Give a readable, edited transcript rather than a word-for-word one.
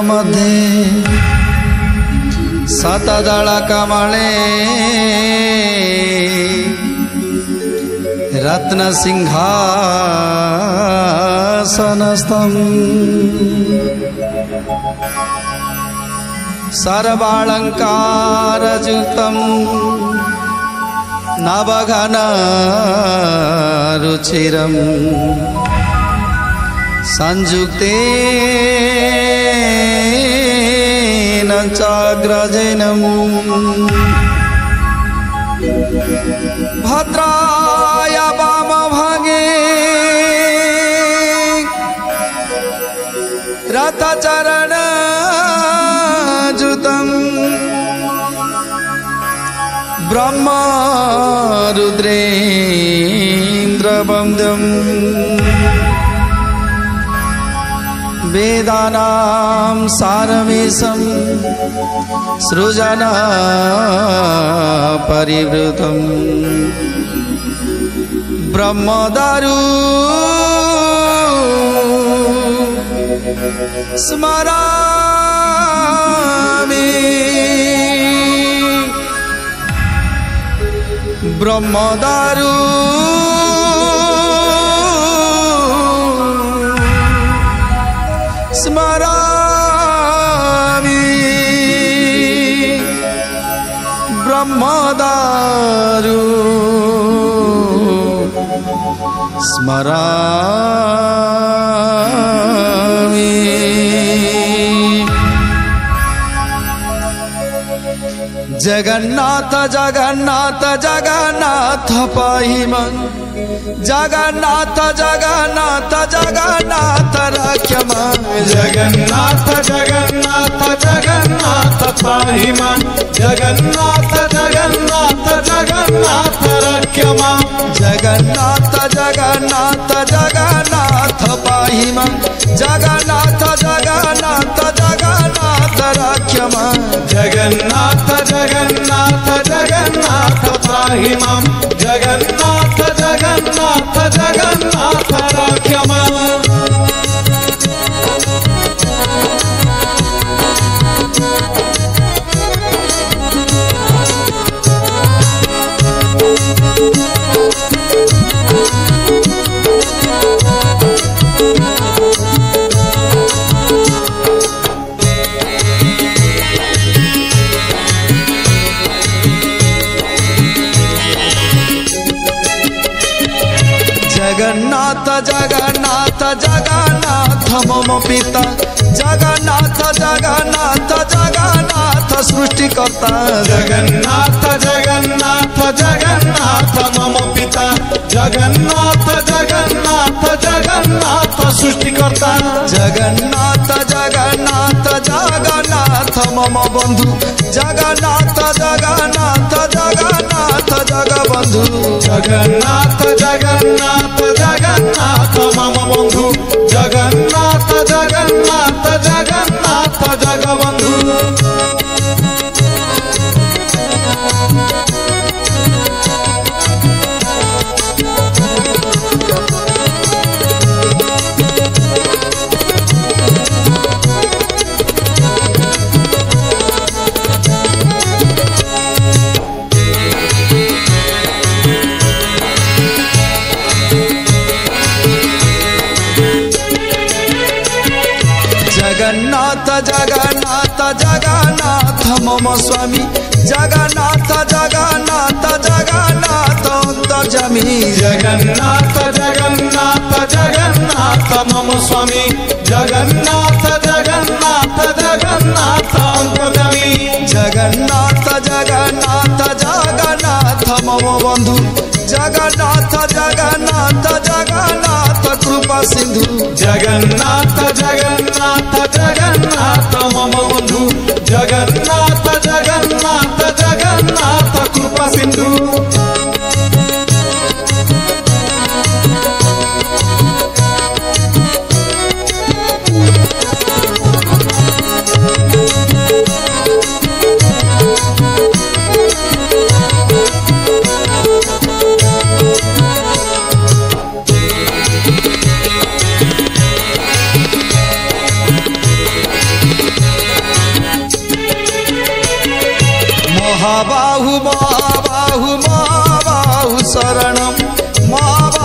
मध्ये सातदला कमले रत्न सिंहासनस्थं सर्वालंकारयुक्तं नवघन रुचिरं संयुक्तेन चाग्रजेनं भद्राय वामभागे रथचरणयुतं ब्रह्मरुद्रेन्द्रवन्द्यं वेदानां सारमेशं सृजना परिवृतं ब्रह्मदारु स्मरामि ब्रह्मदारु स्मरामि ब्रह्मदारु स्मरामि जगन्नाथ जगन्नाथ जगन्नाथ पाहि मां जगन्नाथ जगन्नाथ जगन्नाथ रक्ष मां जगन्नाथ जगन्नाथ जगन्नाथ पाहि मां जगन्नाथ जगन्नाथ जगन्नाथ रक्ष मां जगन्नाथ जगन्नाथ जगन्नाथ पाहि मां जगन्नाथ जगन्नाथ जगन्नाथ रक्ष मां जगन्नाथ जगन्नाथ जगन्नाथ पाहि मां जगन्नाथ जगन्नाथ जगन्नाथ रक्ष मां जगन्नाथ जगन्नाथ जगन्नाथ मम पिता जगन्नाथ जगन्नाथ जगन्नाथ सृष्टिकर्ता जगन्नाथ जगन्नाथ जगन्नाथ मम पिता जगन्नाथ जगन्नाथ जगन्नाथ सृष्टिकर्ता जगन्नाथ जगन्नाथ जगन्नाथ मम बंधु जगन्नाथ जगन्नाथ जगन्नाथ जगबंधु जगन्नाथ जगन्नाथ जगन्नाथ मम बंधु जगन्नाथ जगन्नाथ जगन्नाथ जगबंधु जगन्नाथ जगन्नाथ जगन्नाथ मम स्वामी जगन्नाथ जगन्नाथ जगन्नाथ अंतर्यामी जगन्नाथ जगन्नाथ जगन्नाथ मम स्वामी जगन्नाथ जगन्नाथ जगन्नाथ अंतर्यामी जगन्नाथ जगन्नाथ जगन्नाथ मम बंधु जगन्नाथ जगन्नाथ जगन्नाथ कृपा सिंधु जगन्नाथ जगन्नाथ जगन्नाथ मम बंधु जगन्नाथ जगन्नाथ जगन्नाथ कृपा सिंधु महाबाहु महाबाहु महाबाहु शरणम महाबाहु